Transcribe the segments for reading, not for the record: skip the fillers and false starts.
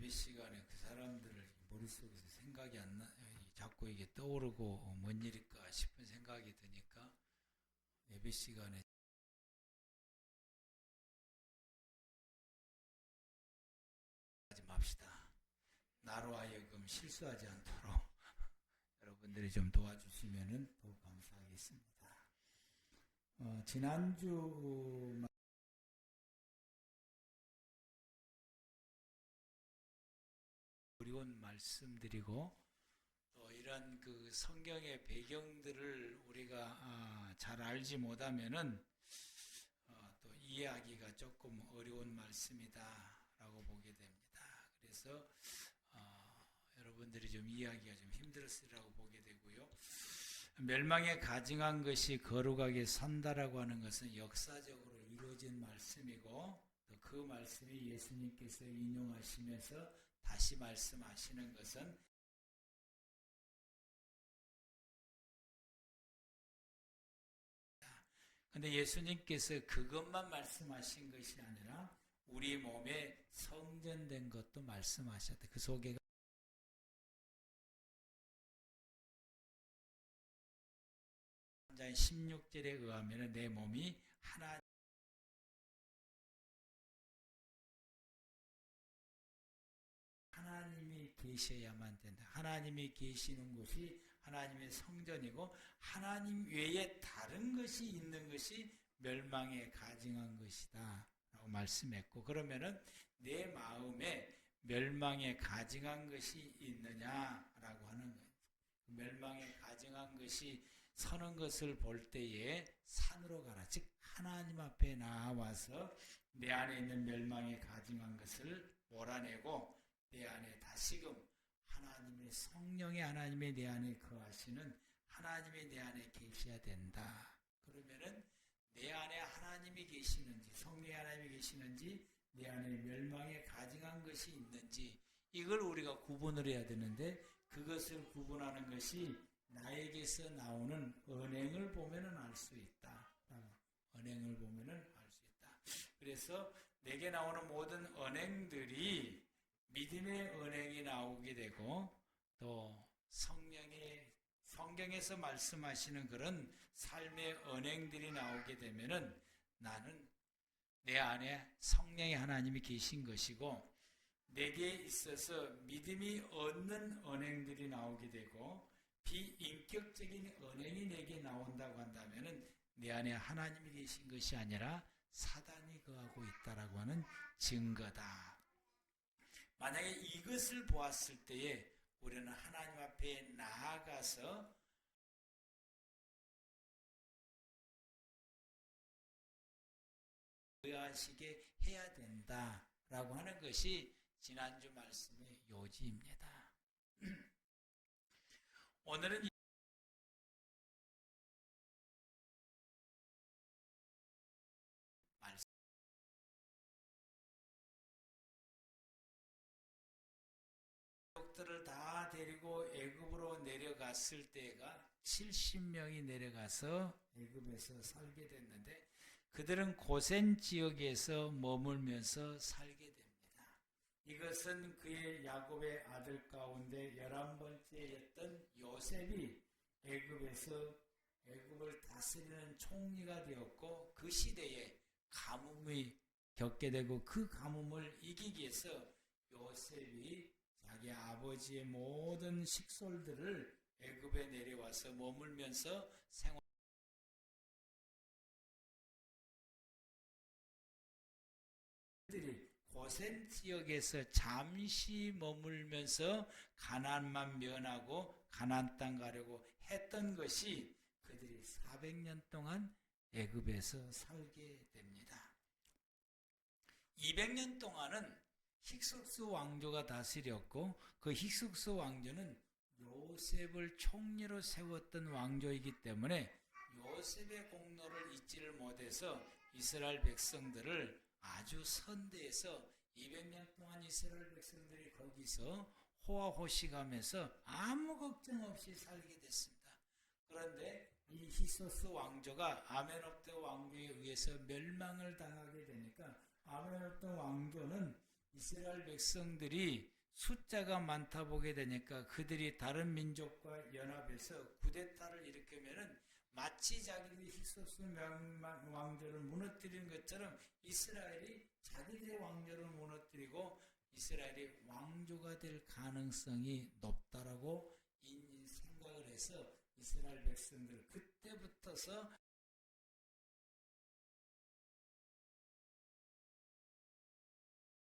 예배 시간에 그 사람들을 머릿속에서 생각이 안 나, 자꾸 이게 떠오르고 뭔 일일까 싶은 생각이 드니까 예배 시간에 하지 맙시다. 나로 하여금 실수하지 않도록 여러분들이 좀 도와주시면 더욱 감사하겠습니다. 지난주 어려운 말씀드리고 또 이런 그 성경의 배경들을 우리가 잘 알지 못하면은 또 이해하기가 조금 어려운 말씀이다라고 보게 됩니다. 그래서 여러분들이 좀 이해하기가 좀 힘들었으리라고 보게 되고요. 멸망에 가증한 것이 거룩하게 산다라고 하는 것은 역사적으로 이루어진 말씀이고 또 그 말씀이 예수님께서 인용하시면서 다시 말씀하시는 것은 근데 예수님께서 그것만 말씀하신 것이 아니라 우리 몸에 성전된 것도 말씀하셨다. 그 속에 16절에 의하면 내 몸이 하나님이 계셔야만 된다. 하나님이 계시는 곳이 하나님의 성전이고 하나님 외에 다른 것이 있는 것이 멸망에 가증한 것이다 라고 말씀했고, 그러면은 내 마음에 멸망에 가증한 것이 있느냐라고 하는 거예요. 멸망에 가증한 것이 서는 것을 볼 때에 산으로 가라. 즉 하나님 앞에 나와서 내 안에 있는 멸망에 가증한 것을 몰아내고 내 안에 다시금 하나님의 성령의 하나님의 내 안에 거하시는 하나님의 내 안에 계셔야 된다. 그러면은 내 안에 하나님이 계시는지 성령의 하나님이 계시는지 내 안에 멸망에 가증한 것이 있는지 이걸 우리가 구분을 해야 되는데 그것을 구분하는 것이 나에게서 나오는 언행을 보면은 알 수 있다. 언행을 보면은 알 수 있다. 그래서 내게 나오는 모든 언행들이 믿음의 언행이 나오게 되고 또 성경에서 말씀하시는 그런 삶의 언행들이 나오게 되면은 나는 내 안에 성령의 하나님이 계신 것이고 내게 있어서 믿음이 얻는 언행들이 나오게 되고 비인격적인 언행이 내게 나온다고 한다면은 내 안에 하나님이 계신 것이 아니라 사단이 거하고 있다라고 하는 증거다. 만약에 이것을 보았을 때에 우리는 하나님 앞에 나아가서 의하시게 해야 된다라고 하는 것이 지난주 말씀의 요지입니다. 오늘은 가족들을 다 데리고 애굽으로 내려갔을 때가 70명이 내려가서 애굽에서 살게 됐는데 그들은 고센 지역에서 머물면서 살게 됩니다. 이것은 그의 야곱의 아들 가운데 11번째였던 요셉이 애굽을 다스리는 총리가 되었고 그 시대에 가뭄이 겪게 되고 그 가뭄을 이기기 위해서 요셉이 자기 아버지의 모든 식솔들을 애굽에 내려와서 머물면서 생활들이 고센 지역에서 잠시 머물면서 가나안만 면하고 가나안 땅 가려고 했던 것이 그들이 400년 동안 애굽에서 살게 됩니다. 200년 동안은 힉소스 왕조가 다스렸고 그 힉소스 왕조는 요셉을 총리로 세웠던 왕조이기 때문에 요셉의 공로를 잊지를 못해서 이스라엘 백성들을 아주 선대해서 200년 동안 이스라엘 백성들이 거기서 호화호식하면서 아무 걱정 없이 살게 됐습니다. 그런데 이 힉소스 왕조가 아멘업대 왕조에 의해서 멸망을 당하게 되니까 아멘업대 왕조는 이스라엘 백성들이 숫자가 많다 보게 되니까 그들이 다른 민족과 연합해서 쿠데타를 일으키면은 마치 자기들이 히소스 왕조를 무너뜨리는 것처럼 이스라엘이 자기들의 왕조를 무너뜨리고 이스라엘이 왕조가 될 가능성이 높다라고 생각을 해서 이스라엘 백성들 그때부터서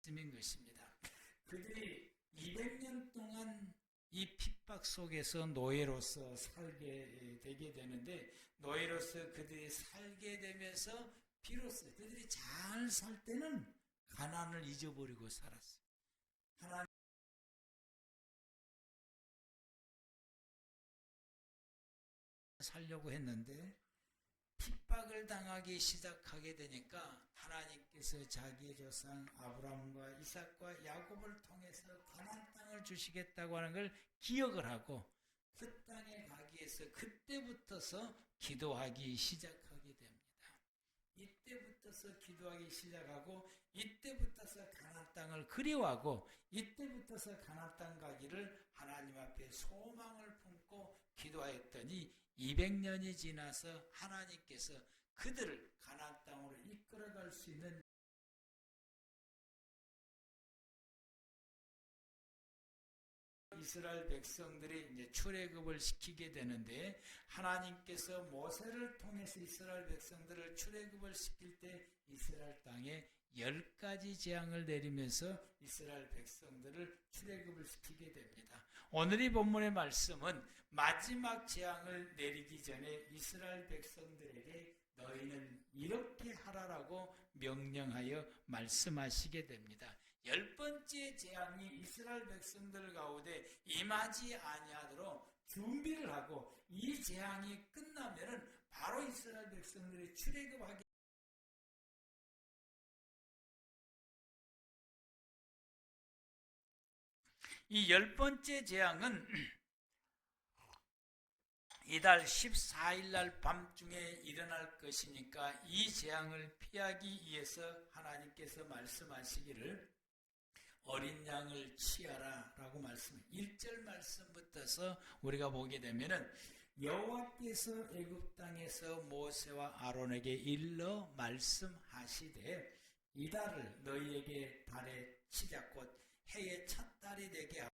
인 것입니다. 그들이 200년 동안 이 핍박 속에서 노예로서 살게 되게 되는데 노예로서 그들이 살게 되면서 비로소 그들이 잘 살 때는 가난을 잊어버리고 살았어요. 하나님 살려고 했는데 핍박을 당하기 시작하게 되니까 하나님께서 자기의 조상 아브라함과 이삭과 야곱을 통해서 가나안 땅을 주시겠다고 하는 걸 기억을 하고 그 땅에 가기 위해서 그때부터서 기도하기 시작하게 됩니다. 이때부터서 기도하기 시작하고 이때부터서 가나안 땅을 그리워하고 이때부터서 가나안 땅 가기를 하나님 앞에 소망을 품고 기도하였더니 200년이 지나서 하나님께서 그들을 가나안 땅으로 이끌어갈 수 있는 이스라엘 백성들이 이제 출애굽을 시키게 되는데 하나님께서 모세를 통해서 이스라엘 백성들을 출애굽을 시킬 때 이스라엘 땅에 10가지 재앙을 내리면서 이스라엘 백성들을 출애굽을 시키게 됩니다. 오늘 이 본문의 말씀은 마지막 재앙을 내리기 전에 이스라엘 백성들에게 너희는 이렇게 하라라고 명령하여 말씀하시게 됩니다. 10번째 재앙이 이스라엘 백성들 가운데 임하지 아니하도록 준비를 하고 이 재앙이 끝나면은 바로 이스라엘 백성들이 출애굽하게 이 10번째 재앙은 이달 14일 날 밤중에 일어날 것이니까 이 재앙을 피하기 위해서 하나님께서 말씀하시기를 어린 양을 취하라 라고 말씀 1절 말씀부터서 우리가 보게 되면은 여호와께서 애굽 땅에서 모세와 아론에게 일러 말씀하시되 이달을 너희에게 달의 시작 곧 해의 첫 달이 되게 하고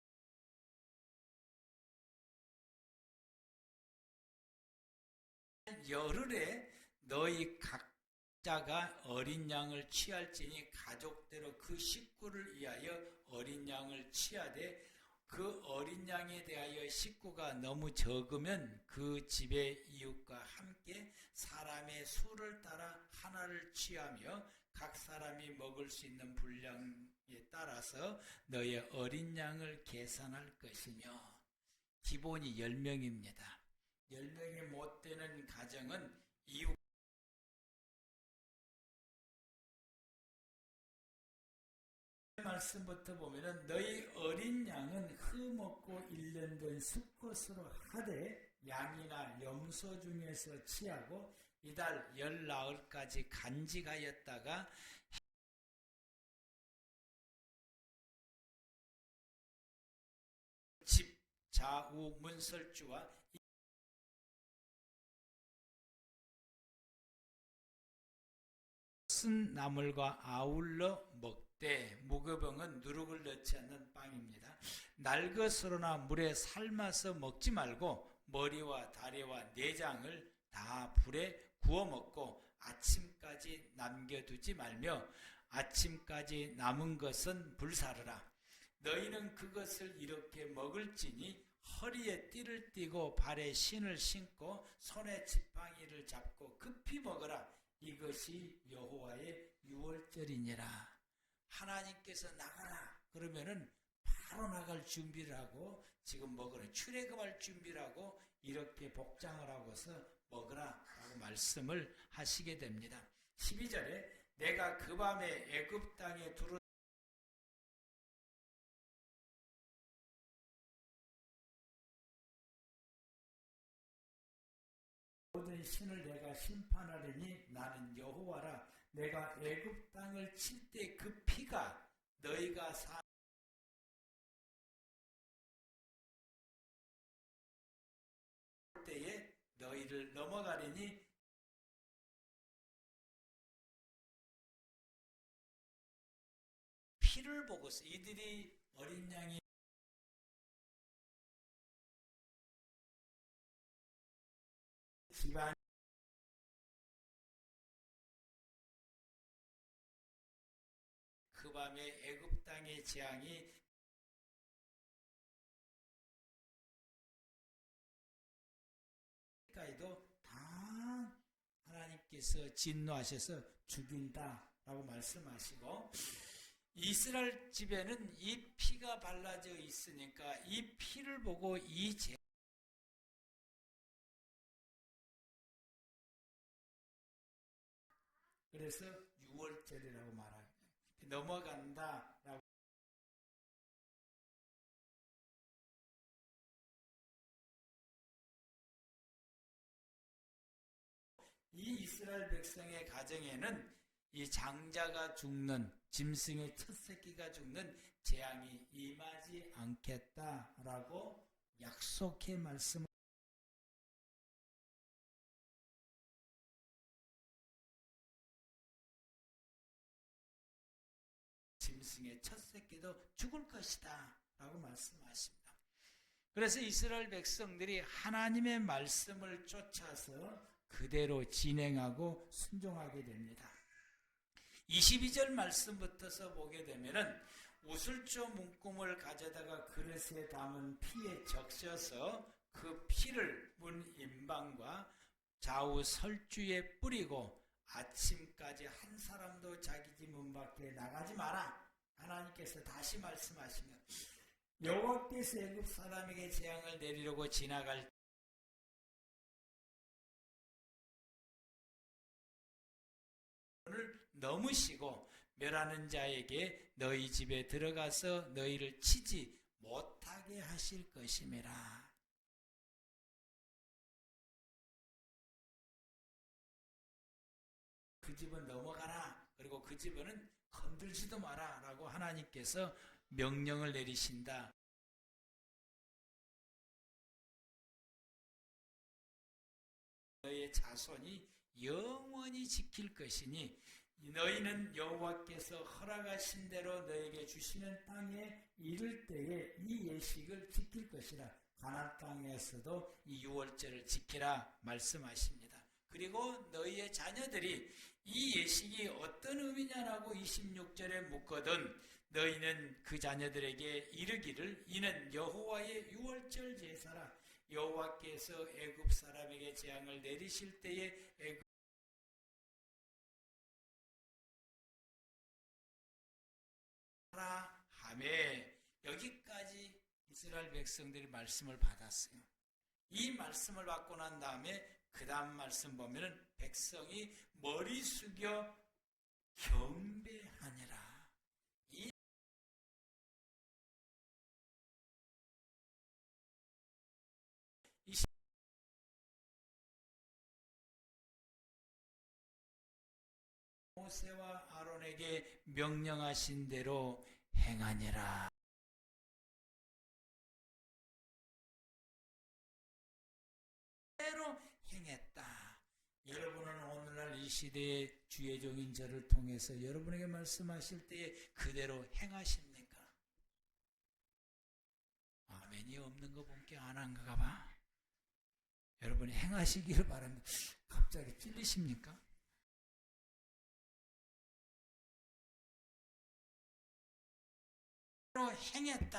열흘에 너희 각자가 어린 양을 취할지니 가족대로 그 식구를 위하여 어린 양을 취하되 그 어린 양에 대하여 식구가 너무 적으면 그 집의 이웃과 함께 사람의 수를 따라 하나를 취하며 각 사람이 먹을 수 있는 분량에 따라서 너의 어린 양을 계산할 것이며 기본이 10명입니다. 10명이 못 되는 가정은 이웃 말씀부터 보면은 너희 어린 양은 흠없고 1년 된 수컷으로 하되 양이나 염소 중에서 취하고 이달 10나흘까지 간직하였다가 집 좌우 문설주와 쓴 나물과 아울러 먹되 무교병은 누룩을 넣지 않는 빵입니다. 날 것으로나 물에 삶아서 먹지 말고 머리와 다리와 내장을 다 불에 구워 먹고 아침까지 남겨두지 말며 아침까지 남은 것은 불사르라. 너희는 그것을 이렇게 먹을지니 허리에 띠를 띠고 발에 신을 신고 손에 지팡이를 잡고 급히 먹으라. 이것이 여호와의 유월절이니라. 하나님께서 나가라 그러면은 바로 나갈 준비를 하고 지금 먹으라. 출애굽할 준비를 하고 이렇게 복장을 하고서 먹으라 라고 말씀을 하시게 됩니다. 12절에 내가 그 밤에 애굽 땅에 두루 모든 신을 내가 심판하리니 나는 여호와라. 내가 애굽 땅을 칠 때 그 피가 너희가 이를 넘어가리니 피를 보고서 이들이 어린 양이 집안 그 밤에 애굽 땅의 재앙이 까지도 다 하나님께서 진노하셔서 죽인다라고 말씀하시고 이스라엘 집에는 이 피가 발라져 있으니까 이 피를 보고 이 죄 그래서 6월절이라고 말합니다. 넘어간다라고 이 이스라엘 백성의 가정에는 이 장자가 죽는 짐승의 첫 새끼가 죽는 재앙이 임하지 않겠다라고 약속해 말씀. 짐승의 첫 새끼도 죽을 것이다 라고 말씀하십니다. 그래서 이스라엘 백성들이 하나님의 말씀을 쫓아서 그대로 진행하고 순종하게 됩니다. 22절 말씀부터서 보게 되면은 우슬조 문금을 가져다가 그릇에 담은 피에 적셔서 그 피를 문 임방과 좌우 설주에 뿌리고 아침까지 한 사람도 자기 집 문 밖에 나가지 마라. 하나님께서 다시 말씀하시면 여호와께서 애굽 사람에게 재앙을 내리려고 지나갈 을 넘으시고 멸하는 자에게 너희 집에 들어가서 너희를 치지 못하게 하실 것임이라. 그 집은 넘어가라. 그리고 그 집은 건들지도 마라 라고 하나님께서 명령을 내리신다. 너희의 자손이 영원히 지킬 것이니 너희는 여호와께서 허락하신 대로 너에게 주시는 땅에 이를 때에 이 예식을 지킬 것이라. 가나안 땅에서도 이 유월절을 지키라 말씀하십니다. 그리고 너희의 자녀들이 이 예식이 어떤 의미냐라고 26절에 묻거든 너희는 그 자녀들에게 이르기를 이는 여호와의 유월절 제사라. 여호와께서 애굽 사람에게 재앙을 내리실 때에 애굽 하라 하매 여기까지 이스라엘 백성들이 말씀을 받았어요. 이 말씀을 받고 난 다음에 그 다음 말씀 보면은 백성이 머리 숙여 경배하니라. 이 모세와 아론에게 명령하신 대로 행하니라. 대로 행했다. 여러분은 오늘날 이 시대의 주의 종인 저를 통해서 여러분에게 말씀하실 때에 그대로 행하십니까? 아멘이 없는 거 본게 안 한가 봐. 여러분이 행하시기를 바랍니다. 갑자기 찔리십니까? 행했다.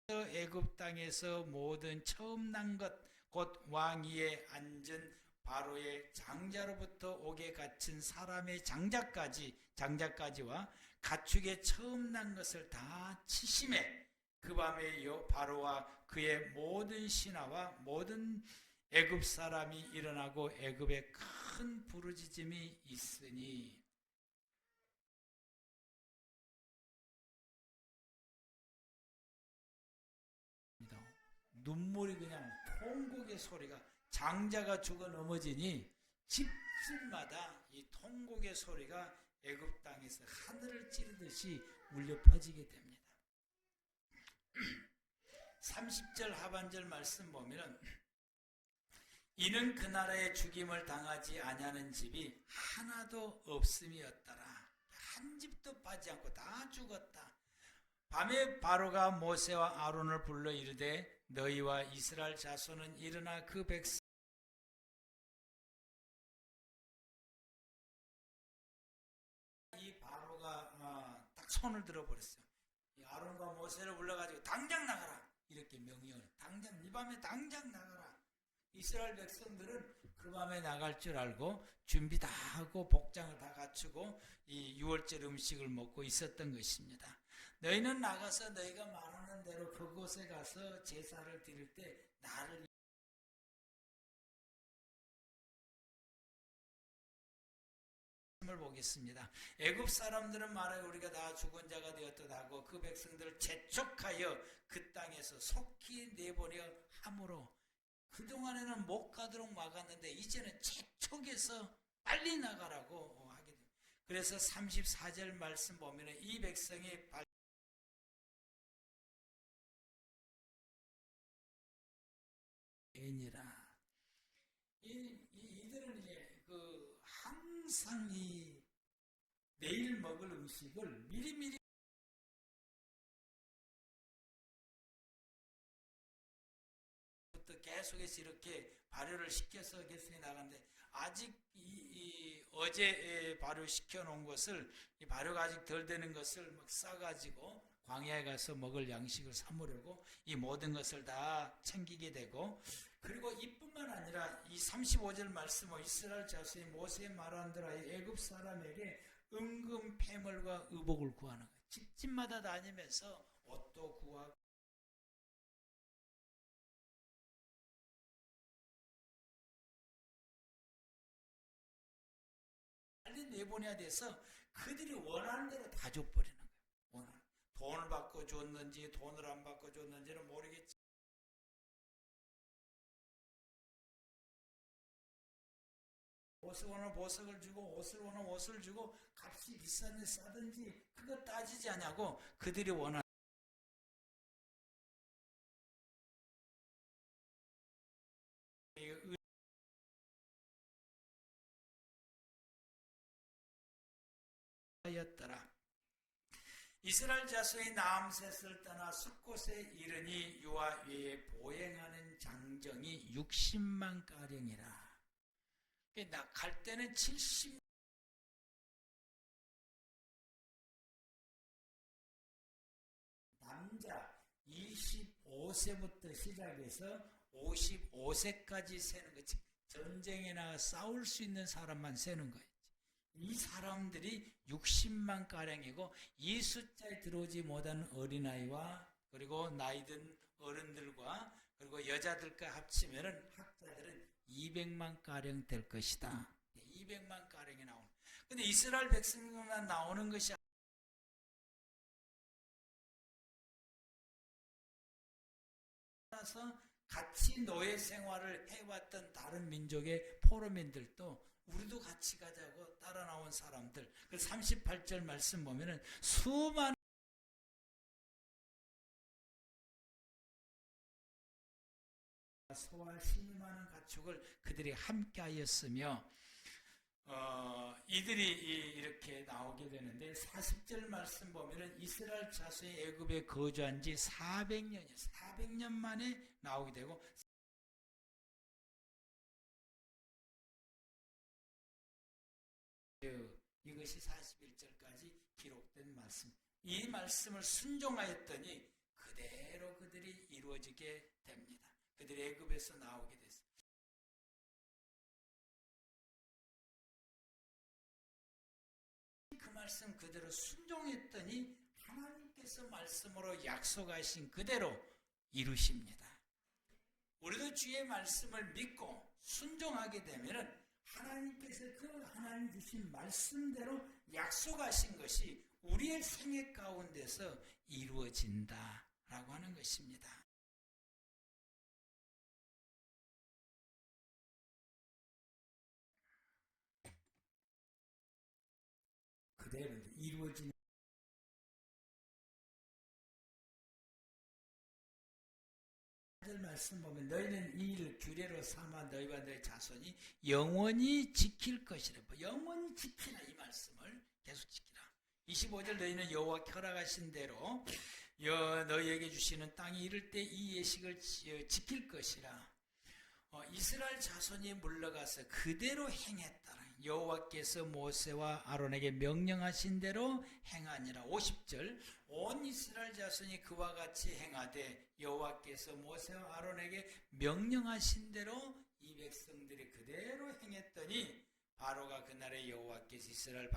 애굽 땅에서 모든 처음 난 것 곧 왕위에 앉은 바로의 장자로부터 옥에 갇힌 사람의 장자까지와 가축의 처음 난 것을 다 치심해 그 밤에 바로와 그의 모든 신하와 모든 애굽 사람이 일어나고 애굽에 큰 부르짖음이 있으니 눈물이 그냥 통곡의 소리가 장자가 죽어 넘어지니 집집마다 이 통곡의 소리가 애굽 땅에서 하늘을 찌르듯이 울려 퍼지게 됩니다. 30절 하반절 말씀 보면은 이는 그 나라에 죽임을 당하지 아니하는 집이 하나도 없음이었더라. 한 집도 빠지 않고 다 죽었다. 밤에 바로가 모세와 아론을 불러 이르되 너희와 이스라엘 자손은 일어나 그 백성 이 바로가 딱 손을 들어버렸어요. 이 아론과 모세를 불러가지고 당장 나가라 이렇게 명령을 당장 이 밤에 당장 나가라. 이스라엘 백성들은 그 밤에 나갈 줄 알고 준비 다 하고 복장을 다 갖추고 이 유월절 음식을 먹고 있었던 것입니다. 너희는 나가서 너희가 말하는 대로 그곳에 가서 제사를 드릴 때 나를 보겠습니다. 애굽 사람들은 말하여 우리가 다 죽은 자가 되었다 하고 그 백성들을 재촉하여 그 땅에서 속히 내보내어 함으로 그동안에는 못 가도록 막았는데 이제는 재촉해서 빨리 나가라고 하게 됩니다. 그래서 34절 말씀 보면 이 백성이 이니라 이들은 이제 항상 이 내일 먹을 음식을 미리미리 계속해서 이렇게 발효를 시켜서 계속해 나가는데 아직 어제 발효시켜 놓은 것을 이 발효가 아직 덜 되는 것을 막 싸가지고 광야에 가서 먹을 양식을 삼으려고 이 모든 것을 다 챙기게 되고 그리고 이뿐만 아니라 이 35절 말씀은 이스라엘 자손이 모세의 말한 대로 애굽 사람에게 은금 패물과 의복을 구하는 거예요. 집집마다 다니면서 옷도 구하고 빨리 내보내야 돼서 그들이 원하는 대로 다 줘버리는 거예요. 돈을 받고 줬는지 돈을 안 받고 줬는지는 모르겠지. 옷을 원하면 보석을 주고 옷을 원하면 옷을 주고 값이 비싼데 싸든지 그거 따지지 않냐고 그들이 원하는 였더라. 이스라엘 자손이 남셋을 떠나 숫곳에 이르니 유아 외에 보행하는 장정이 60만 가량이라. 갈 때는 70 남자 25세부터 시작해서 55세까지 세는 거지. 전쟁에 나가 싸울 수 있는 사람만 세는 거예요. 이 사람들이 60만 가량이고 이 숫자에 들어오지 못한 어린아이와 그리고 나이든 어른들과 그리고 여자들과 합치면은 학자들은 200만 가량 될 것이다. 200만 가량이 나오는. 근데 이스라엘 백성만 나오는 것이 따라서 같이 노예 생활을 해왔던 다른 민족의 포로민들도 우리도 같이 가자고 따라 나온 사람들. 그 38절 말씀 보면은 수많은 소와 힘이 많은 가축을 그들이 함께 하였으며 이들이 이렇게 나오게 되는데 40절 말씀 보면은 이스라엘 자손이 애굽에 거주한 지 400년이에요. 400년 만에 나오게 되고 이것이 41절까지 기록된 말씀. 이 말씀을 순종하였더니 그대로 그들이 이루어지게 됩니다. 그들이 애굽에서 나오게 됐어요. 그 말씀 그대로 순종했더니 하나님께서 말씀으로 약속하신 그대로 이루십니다. 우리도 주의 말씀을 믿고 순종하게 되면은 하나님께서 그 하나님 주신 말씀대로 약속하신 것이 우리의 생애 가운데서 이루어진다라고 하는 것입니다. 그대로 이루어지는 말씀 보면 너희는 이 일을 규례로 삼아 너희와 너희 자손이 영원히 지킬 것이라. 영원히 지키라, 이 말씀을 계속 지키라. 25절 너희는 여호와께 허락하신 대로 너희에게 주시는 땅이 이를 때 이 예식을 지킬 것이라. 이스라엘 자손이 물러가서 그대로 행했더라. 여호와께서 모세와 아론에게 명령하신 대로 행하니라. 50절 온 이스라엘 자손이 그와 같이 행하되 여호와께서 모세와 아론에게 명령하신 대로 이 백성들이 그대로 행했더니 바로가 그날에 여호와께서 이스라엘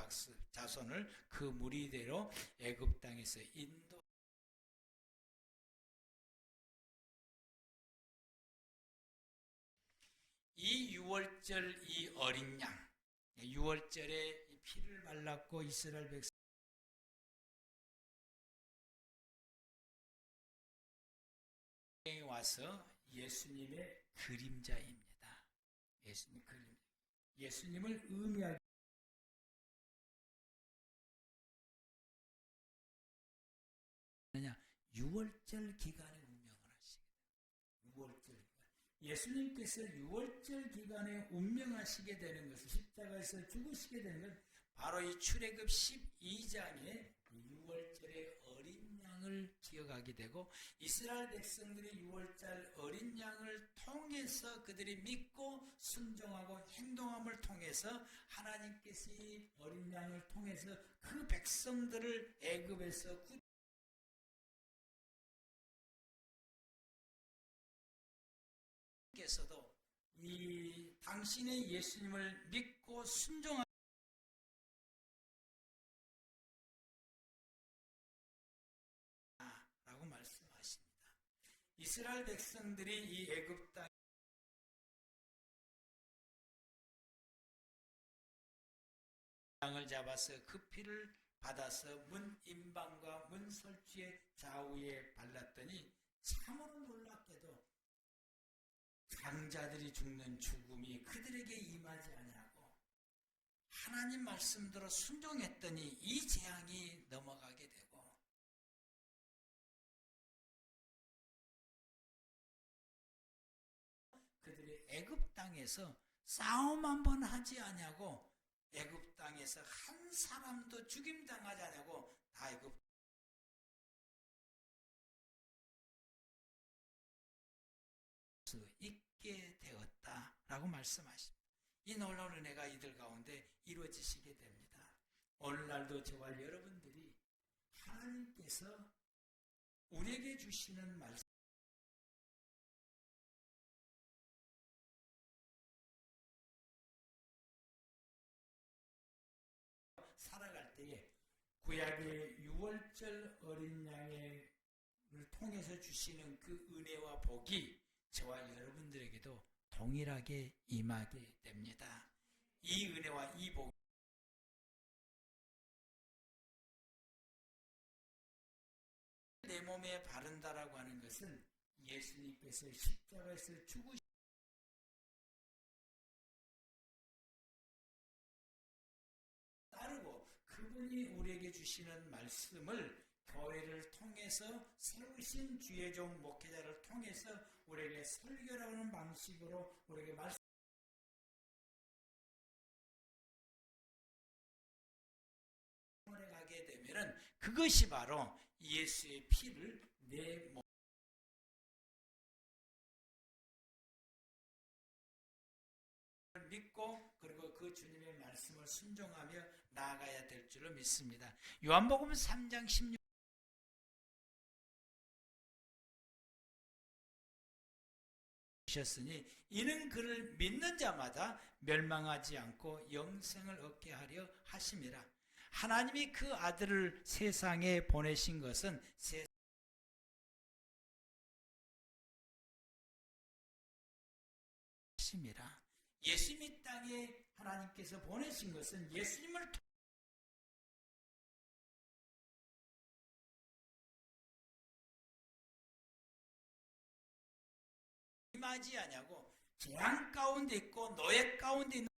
자손을 그 무리대로 애굽 땅에서 인도. 이 유월절 이 어린 양, 유월절에 피를 발랐고 이스라엘 백성 와서 예수님의 그림자입니다. 예수님 그림, 예수님을 의미하게 유월절 기간에 운명을 하시게 돼요. 유월절 기간. 예수님께서 유월절 기간에 운명하시게 되는 것은, 십자가에서 죽으시게 되는 것은 바로 이 출애굽 12장의 유월절의 어린 양을 기억하게 되고, 이스라엘 백성들이 유월절 어린 양을 통해서 그들이 믿고 순종하고 행동함을 통해서 하나님께서 이 어린 양을 통해서 그 백성들을 애굽에서 께서도 이 당신의 예수님을 믿고 순종하라고 말씀하십니다. 이스라엘 백성들이 이 애굽 땅을 잡아서 그 피를 받아서 문 임방과 문 설주의 좌우에 발랐더니 참으로 놀랍게도 장자들이 죽는 죽음이 그들에게 임하지 아니하고 하나님 말씀대로 순종했더니 이 재앙이 넘어가게 되고, 그들이 애굽 땅에서 싸움 한번 하지 아니하고 애굽 땅에서 한 사람도 죽임당하지 아니하고 다 애굽 있게 되었다라고 말씀하십니다. 이 놀라운 은혜가 이들 가운데 이루어지시게 됩니다. 오늘날도 저와 여러분들이 하나님께서 우리에게 주시는 말씀, 살아갈 때에 구약의 유월절 어린 양을 통해서 주시는 그 은혜와 복이 저와 여러분들에게도 동일하게 임하게 됩니다. 이 은혜와 이 복, 내 몸에 바른다라고 하는 것은 예수님께서 십자가에서 죽으신 따르고 그분이 우리에게 주시는 말씀을 교회를 통해서 세우신 주의 종 목회자를 통해서 우리에게 설교라는 방식으로 우리에게 말씀을 가게 되면은 그것이 바로 예수의 피를 내 몸 믿고 그리고 그 주님의 말씀을 순종하며 나아가야 될 줄로 믿습니다. 요한복음 3장 16 셨으니 이는 그를 믿는 자마다 멸망하지 않고 영생을 얻게 하려 하심이라. 하나님이 그 아들을 세상에 보내신 것은 하심이라. 예수님 이 땅에 하나님께서 보내신 것은 예수님을 임하지 아니하고 재앙 가운데 있고 노예 가운데 있는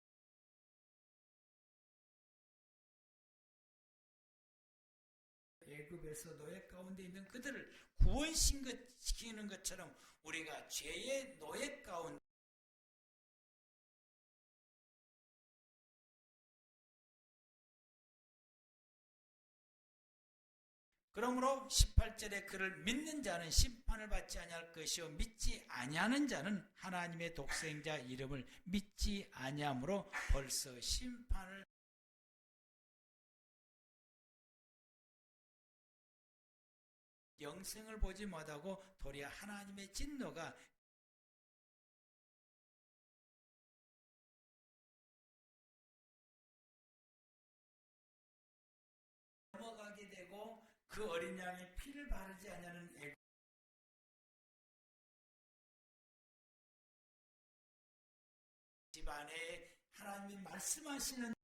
애굽 애굽에서 노예 가운데 있는 그들을 구원시키는 것처럼 우리가 죄의 노예 가운데 그러므로 18절에 그를 믿는 자는 심판을 받지 아니할 것이요 믿지 아니하는 자는 하나님의 독생자 이름을 믿지 아니하므로 벌써 심판을 영생을 보지 못하고 도리어 하나님의 진노가 넘어가게 되고 그 어린 양의 피를 바르지 않는 집안에 하나님이 말씀하시는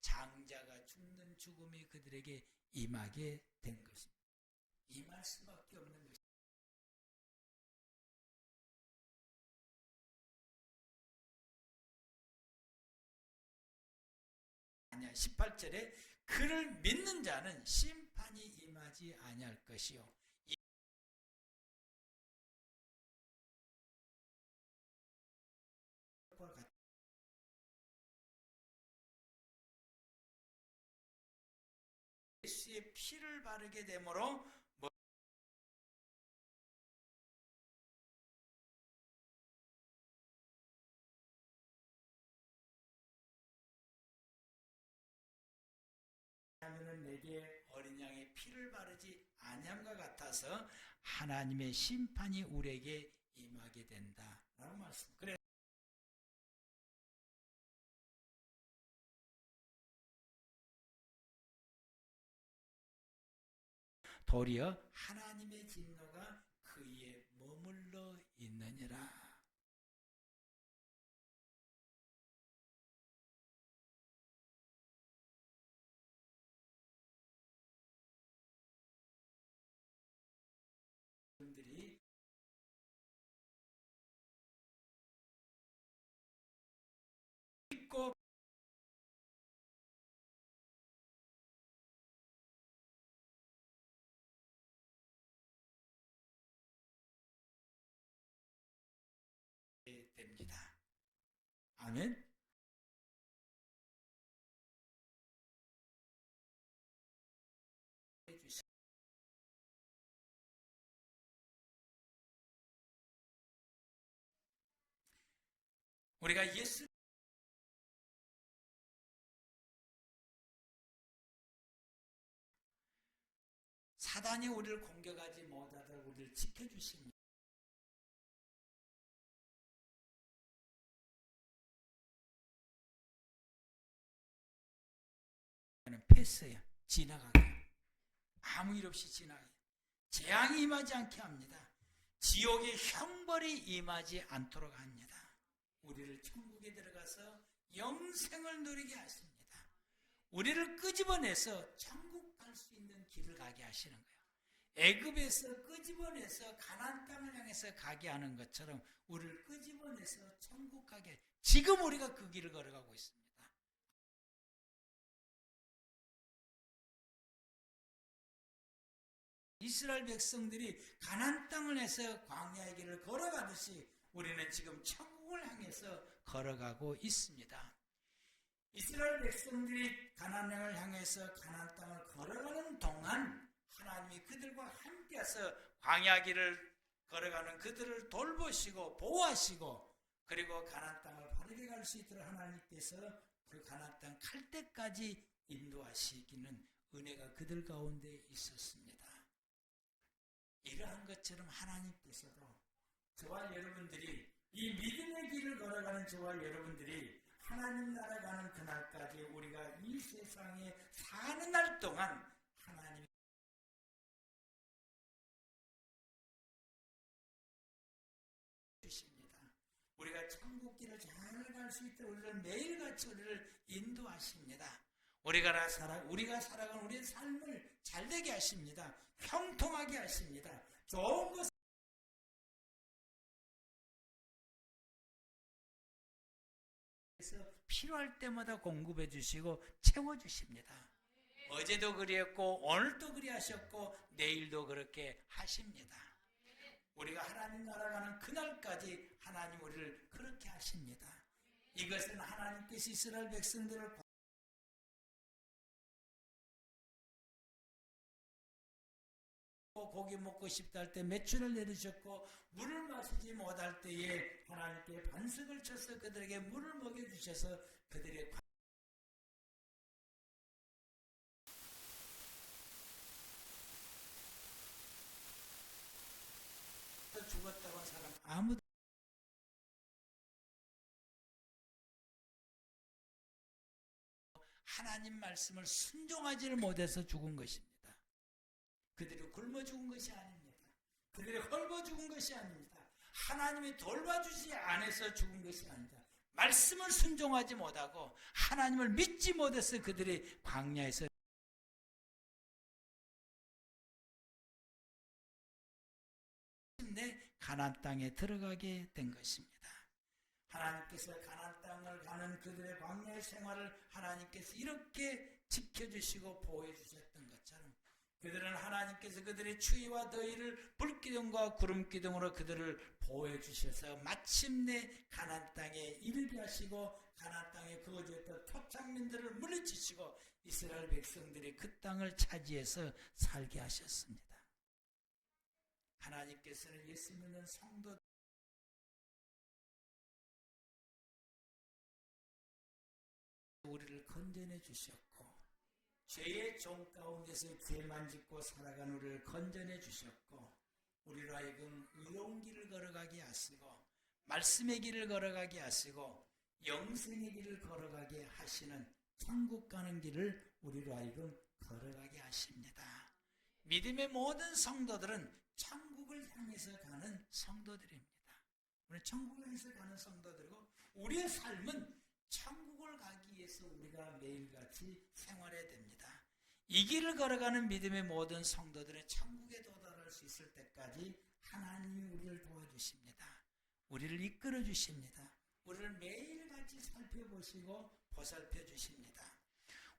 장자가 죽는 죽음이 그들에게 임하게 된 것입니다. 임할 수밖에 없는 것입니다. 아니야. 18절에 그를 믿는 자는 심판이 임하지 아니할 것이요 예수의 피를 바르게 되므로 하면은 내게 어린 양의 피를 바르지 아니함과 같아서 하나님의 심판이 우리에게 임하게 된다라고 말씀. 그래서 도리어 하나님의 진노가 그이에 머물러 있느니라. 분들이 믿고 됩니다. 아멘. 우리가 예수 사단이 우리를 공격하지 못하도록 우리를 지켜주십니다. 패스야. 지나가게. 아무 일 없이 지나가게. 재앙이 임하지 않게 합니다. 지옥의 형벌이 임하지 않도록 합니다. 우리를 천국에 들어가서 영생을 누리게 하십니다. 우리를 끄집어내서 천국 갈 수 있는 길을 가게 하시는 거예요. 애굽에서 끄집어내서 가나안 땅을 향해서 가게 하는 것처럼 우리를 끄집어내서 천국 가게. 지금 우리가 그 길을 걸어가고 있습니다. 이스라엘 백성들이 가나안 땅을 해서 광야의 길을 걸어가듯이 우리는 지금 천국을 향해서 걸어가고 있습니다. 이스라엘 백성들이 가나안 땅을 향해서 가나안 땅을 걸어가는 동안 하나님이 그들과 함께해서 광야 길을 걸어가는 그들을 돌보시고 보호하시고 그리고 가나안 땅을 바르게 갈 수 있도록 하나님께서 그 가나안 땅 갈 때까지 인도하시기는 은혜가 그들 가운데 있었습니다. 이러한 것처럼 하나님께서도 저와 여러분들이 이 믿음의 길을 걸어가는 저와 여러분들이 하나님 나라 가는 그날까지 우리가 이 세상에 사는 날 동안 하나님 주십니다. 우리가 천국 길을 잘 갈 수 있도록 우리를 매일같이 우리를 인도하십니다. 우리가 살아가는 우리의 삶을 잘되게 하십니다. 형통하게 하십니다. 좋은 것 하나님께서 필요할 때마다 공급해 주시고 채워 주십니다. 어제도 그리했고 오늘도 그리하셨고 내일도 그렇게 하십니다. 우리가 하나님 나라 가는 그날까지 하나님 우리를 그렇게 하십니다. 이것은 하나님께서 이스라엘 백성들을 고기 먹고 싶다 할 때 매출을 내리셨고 물을 마시지 못할 때에 하나님께 반석을 쳐서 그들에게 물을 먹여주셔서 그들의 죽었다고 한 사람 아무도 하나님 말씀을 순종하지를 못해서 죽은 것입니다. 그들이 굶어 죽은 것이 아닙니다. 그들이 헐거 죽은 것이 아닙니다. 하나님이 돌봐주지 않아서 죽은 것이 아니다. 말씀을 순종하지 못하고 하나님을 믿지 못해서 그들이 광야에서 가나안 땅에 들어가게 된 것입니다. 하나님께서 가나안 땅을 가는 그들의 광야의 생활을 하나님께서 이렇게 지켜주시고 보호해 주셨던 것처럼 그들은 하나님께서 그들의 추위와 더위를 불기둥과 구름기둥으로 그들을 보호해 주셔서 마침내 가나안 땅에 이르게 하시고 가나안 땅에 거주했던 토착민들을 물리치시고 이스라엘 백성들이 그 땅을 차지해서 살게 하셨습니다. 하나님께서는 예수 믿는 성도 우리를 건져내 주셨고 죄의 종 가운데서 죄만 짓고 살아간 우리를 건져내 주셨고 우리로 하여금 의로운 길을 걸어가게 하시고 말씀의 길을 걸어가게 하시고 영생의 길을 걸어가게 하시는 천국 가는 길을 우리로 하여금 걸어가게 하십니다. 믿음의 모든 성도들은 천국을 향해서 가는 성도들입니다. 우리 천국을 향해서 가는 성도들이고 우리의 삶은 천국을 가기 위해서 우리가 매일같이 생활해야 됩니다. 이 길을 걸어가는 믿음의 모든 성도들은 천국에 도달할 수 있을 때까지 하나님이 우리를 도와주십니다. 우리를 이끌어 주십니다. 우리를 매일같이 살펴보시고 보살펴 주십니다.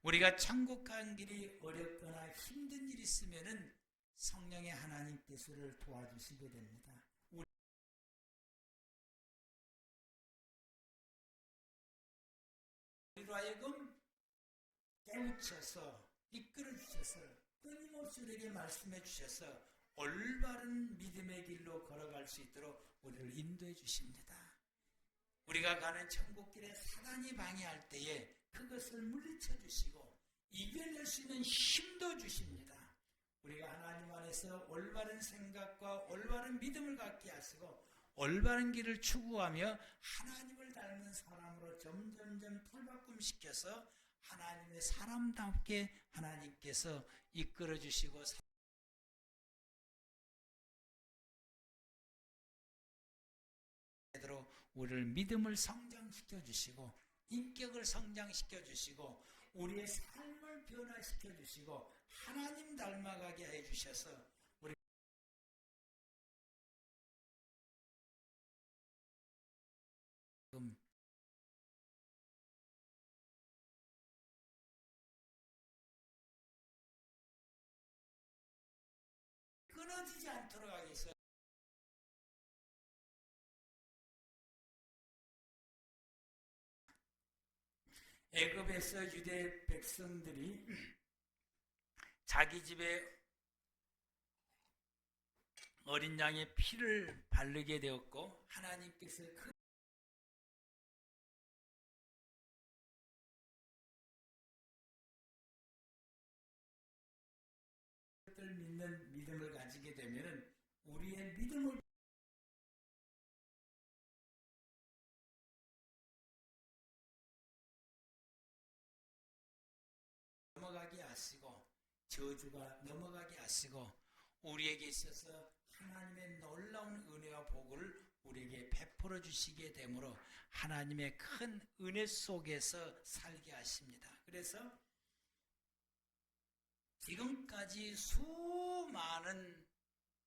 우리가 천국 가는 길이 어렵거나 힘든 일이 있으면은 성령의 하나님께서를 도와주시게 됩니다. 우리로 하여금 깨우쳐서 이끌어 주셔서 끊임없이 우리에게 말씀해 주셔서 올바른 믿음의 길로 걸어갈 수 있도록 우리를 인도해 주십니다. 우리가 가는 천국길에 사단이 방해할 때에 그것을 물리쳐 주시고 이겨낼 수 있는 힘도 주십니다. 우리가 하나님 안에서 올바른 생각과 올바른 믿음을 갖게 하시고 올바른 길을 추구하며 하나님을 닮은 사람으로 점점점 풀바꿈시켜서 하나님의 사람답게 하나님께서 이끌어 주시고 우리를 믿음을 성장시켜 주시고 인격을 성장시켜 주시고 우리의 삶을 변화시켜 주시고 하나님 닮아가게 해 주셔서 우리 끊어지지 않도록 하겠어요. 애굽에서 유대 백성들이 자기 집에 어린 양의 피를 바르게 되었고 하나님께서 그것을 믿는 믿음을 가지게 되면 우리의 믿음을 넘어가게 하시고 저주가 넘어가게 하시고 우리에게 있어서 하나님의 놀라운 은혜와 복을 우리에게 베풀어 주시게 되므로 하나님의 큰 은혜 속에서 살게 하십니다. 그래서 지금까지 수많은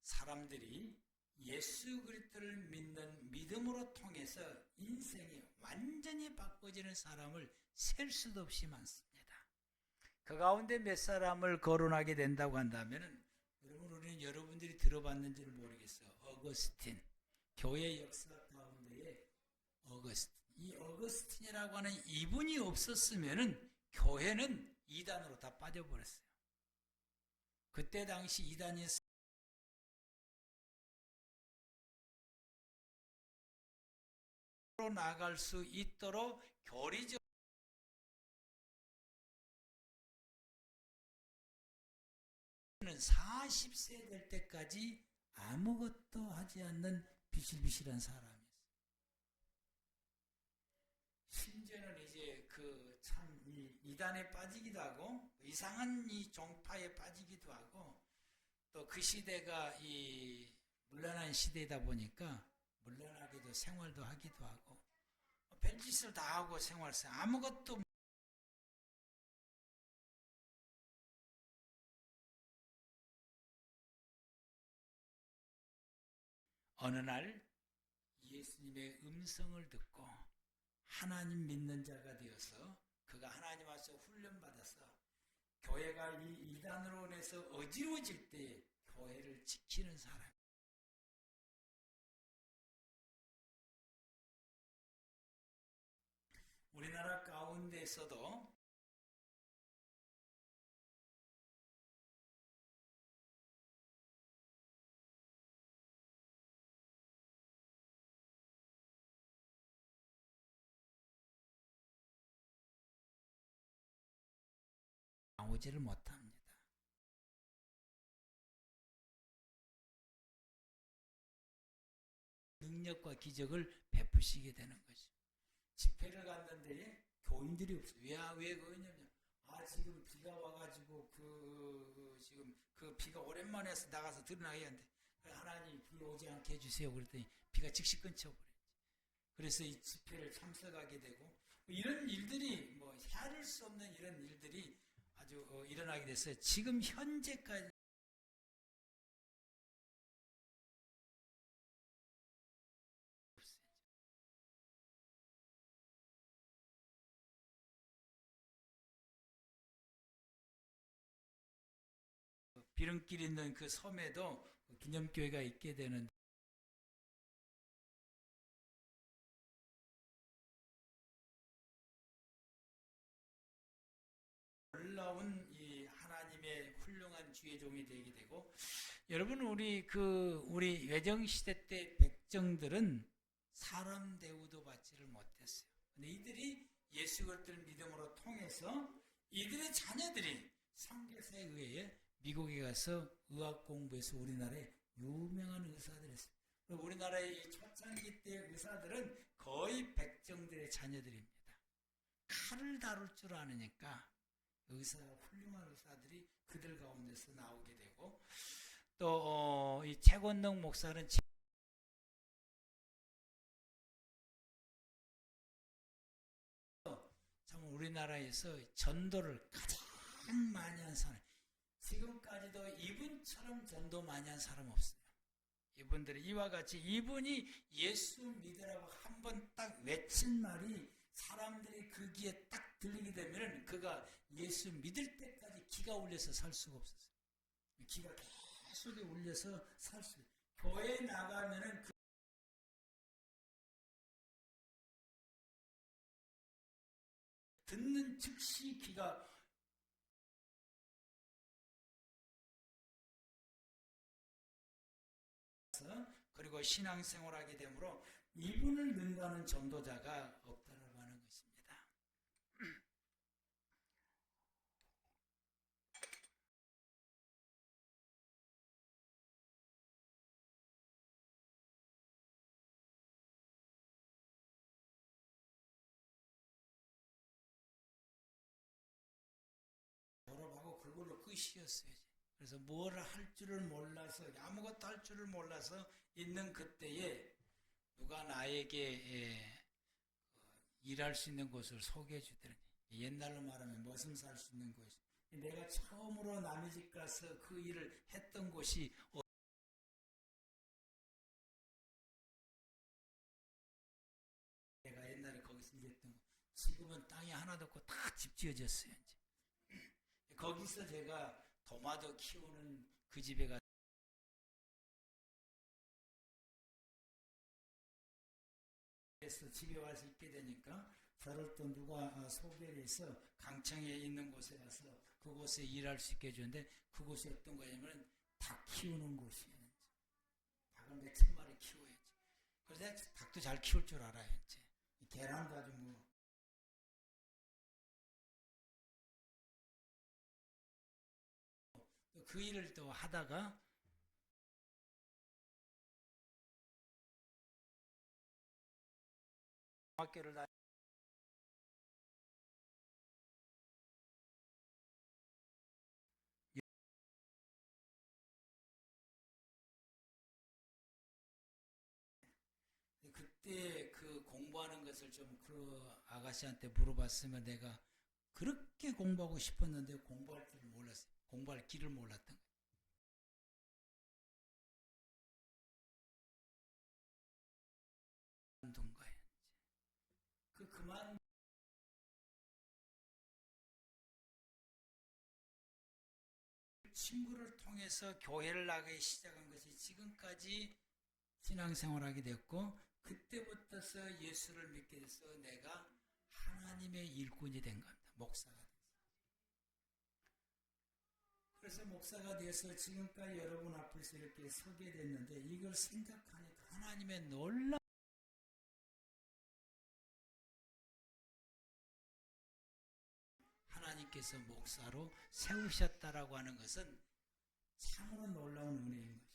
사람들이 예수 그리스도를 믿는 믿음으로 통해서 인생이 완전히 바꿔지는 사람을 셀 수도 없이 많습니다. 그 가운데 몇 사람을 거론하게 된다고 한다면 여러분, 우리는 여러분들이 들어봤는지는 모르겠어요. 어거스틴, 교회 역사 가운데에 어거스틴. 이 어거스틴이라고 하는 이분이 없었으면은 교회는 이단으로 다 빠져버렸어요. 그때 당시 이단이 나갈 수 있도록 교리적 40세 될 때까지 아무것도 하지 않는 비실비실한 사람이었어요. 심지어는 이제 그 참 이단에 빠지기도 하고 이상한 이 종파에 빠지기도 하고 또 그 시대가 이 물란한 시대이다 보니까 물란하게도 생활도 하기도 하고 별짓을 다 하고 생활했어요. 아무것도 어느 날 예수님의 음성을 듣고 하나님 믿는 자가 되어서 그가 하나님 앞에서 훈련받아서 교회가 이 이단으로 인해서 어지러워질 때 교회를 지키는 사람. 우리나라 가운데서도 나오지를 못합니다. 능력과 기적을 베푸시게 되는 거죠. 집회를 갔는데 교인들이 없어요. 왜 그러냐면 지금 비가 와가지고 지금 그 비가 오랜만에 해서 나가서 드러나야 하는데 하나님 비 오지 않게 해주세요. 그랬더니 비가 즉시 끊쳐버렸지. 그래서 이 집회를 참석하게 되고 이런 일들이 뭐 헤아릴 수 없는 이런 일들이 아주 일어나게 됐어요. 지금 현재까지 비름길 있는 그 섬에도 기념교회가 있게 되는 놀라운 이 하나님의 훌륭한 주의 종이 되게 되고 여러분 우리 외정 시대 때 백정들은 사람 대우도 받지를 못했어요. 근데 이들이 예수 그리스도를 믿음으로 통해서 이들의 자녀들이 선교사에 의해 미국에 가서 의학 공부해서 우리나라에 유명한 의사들이 있어요. 우리나라의 초창기 때 의사들은 거의 백정들의 자녀들입니다. 칼을 다룰 줄 아느니까 훌륭한 의사들이 그들 가운데서 나오게 되고 또 이 최권능 목사는 참 우리나라에서 전도를 가장 많이 한 사람, 지금까지도 이분처럼 전도 많이 한 사람 없어요. 이분들이 이와 같이 이분이 예수 믿으라고 한번 딱 외친 말이 사람들이 그 귀에 딱 들리게 되면 그가 예수 믿을 때까지 기가 울려서 살 수가 없었어요. 기가 계속 울려서 살 수. 교회에 나가면은 듣는 즉시 기가 그리고 신앙생활하게 되므로 이분을 능가하는 전도자가 없다라고 하는 것입니다. 졸업하고 그걸로 끝이었어요. 그래서 뭘 할 줄을 몰라서 아무것도 할 줄을 몰라서 있는 그때에 누가 나에게 일할 수 있는 곳을 소개해 주더니 옛날로 말하면 머슴 살 수 있는 곳. 내가 처음으로 남의 집 가서 그 일을 했던 곳이 내가 옛날에 거기서 일했던 곳. 지금은 땅이 하나도 없고 다 집 지어졌어요. 이제. 거기서 제가 도마도 키우는 그 집에 가서 집에 와서 있게 되니까 저를 또 누가 소개를 해서 강창에 있는 곳에 가서 그곳에 일할 수 있게 해주는데 그곳이 어떤 거냐면 닭 키우는 곳이에요. 닭을 몇천 마리 키워야지. 그래서 닭도 잘 키울 줄 알아요. 이제. 계란도 아주 뭐 그 일을 또 하다가 학교를 다 그때 그 공부하는 것을 좀 그 아가씨한테 물어봤으면 내가 그렇게 공부하고 싶었는데 공부할 줄을 몰랐어요. 공부할 길을 몰랐던 거예요. 그만 친구를 통해서 교회를 나가기 시작한 것이 지금까지 신앙생활하게 됐고 그때부터서 예수를 믿게 돼서 내가 하나님의 일꾼이 된 겁니다. 목사가 돼서. 그래서 목사가 돼서 지금까지 여러분 앞에서 이렇게 서게 됐는데 이걸 생각하니까 하나님의 놀라운 하나님께서 목사로 세우셨다라고 하는 것은 참으로 놀라운 은혜인 것입니다.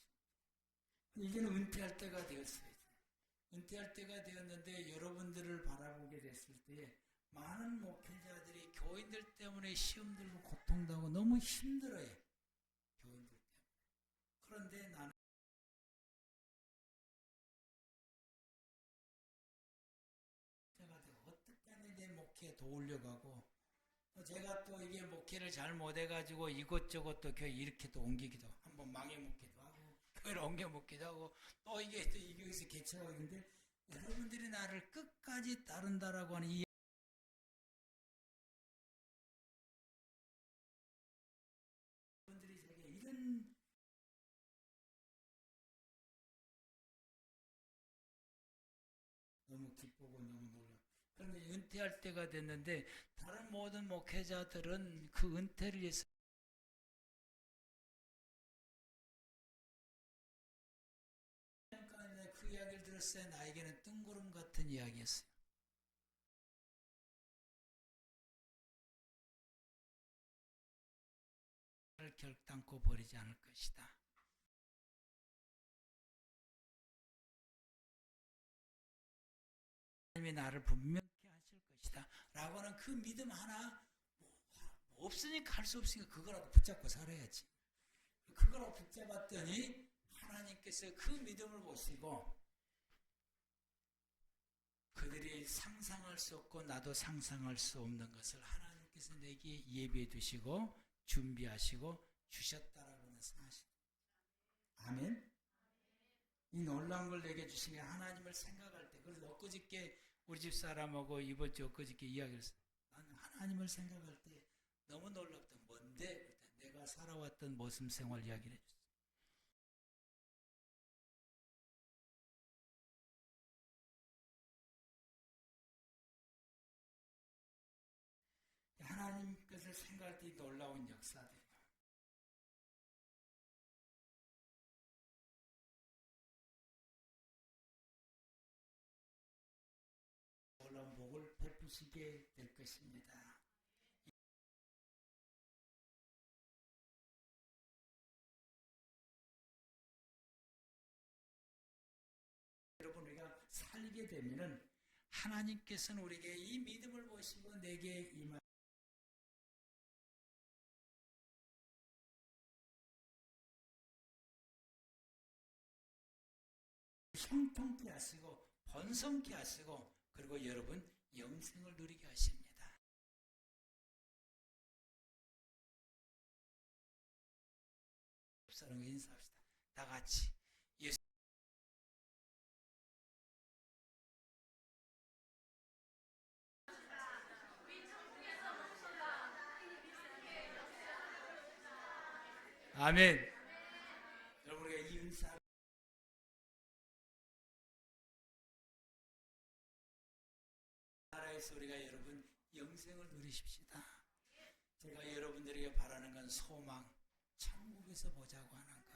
이제는 은퇴할 때가 되었어요. 은퇴할 때가 되었는데 여러분들을 바라보게 됐을 때 많은 목회자들이 교인들 때문에 시험 들고 고통당하고 너무 힘들어요. 교인들 때문에. 그런데 나는 어떻게 하면 내 목회에 도우려고 하고 제가 또 이게 목회를 잘 못해가지고 이것저것 또 교회 이렇게 또 옮기기도 한번 망해 먹기도 하고 교회를 옮겨 먹기도 하고 또 이게 또 이교에서 개척하고 있는데 여러분들이 나를 끝까지 따른다라고 하는 이 여러분들이 제게 이런 너무 기쁘고 너무 놀라. 그런데 은퇴할 때가 됐는데 다른 모든 목회자들은 그 은퇴를 위해서 그 이야기를 들었을 때 나에게는 뜬구름 같은 이야기였어요. 결단코 버리지 않을 것이다. 하나님이 나를 분명히 하실 것이다. 라고는 그 믿음 하나 뭐 없으니까 할 수 없으니까 그거라도 붙잡고 살아야지. 그거라도 붙잡았더니 하나님께서 그 믿음을 보시고 그들이 상상할 수 없고 나도 상상할 수 없는 것을 하나님께서 내게 예비해 두시고 준비하시고 주셨다라고 하는 사실. 아멘. 이 놀라운 걸 내게 주신 게 하나님을 생각할 때 그래서 엊그저께 우리 집 사람하고 이번 주 엊그저께 이야기를 했어요. 나는 하나님을 생각할 때 너무 놀랍다. 뭔데? 내가 살아왔던 모습 생활 이야기를 해줬어요. 하나님 것을 생각할 때 놀라운 역사들. 놀라운 복을 베푸시게 될 것입니다. 여러분 우리가 살게 되면은 하나님께서는 우리에게 이 믿음을 보시고 내게 임하 형통케 하시고 번성케 하시고 그리고 여러분 영생을 누리게 하십니다. 사랑 인사합시다. 다 같이 예수 아멘. 여러분, 우리가 이 은사 나라에서 우리가 여러분 영생을 누리십시다. 제가 여러분들에게 바라는 건 소망, 천국에서 보자고 하는 거,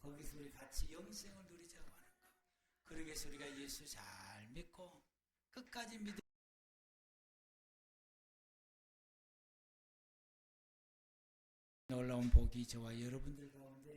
거기서 우리 같이 영생을 누리자고 하는 거. 그러기 위해서 우리가 예수 잘 믿고 끝까지 믿어 놀라운 복이 저와 여러분들 가운데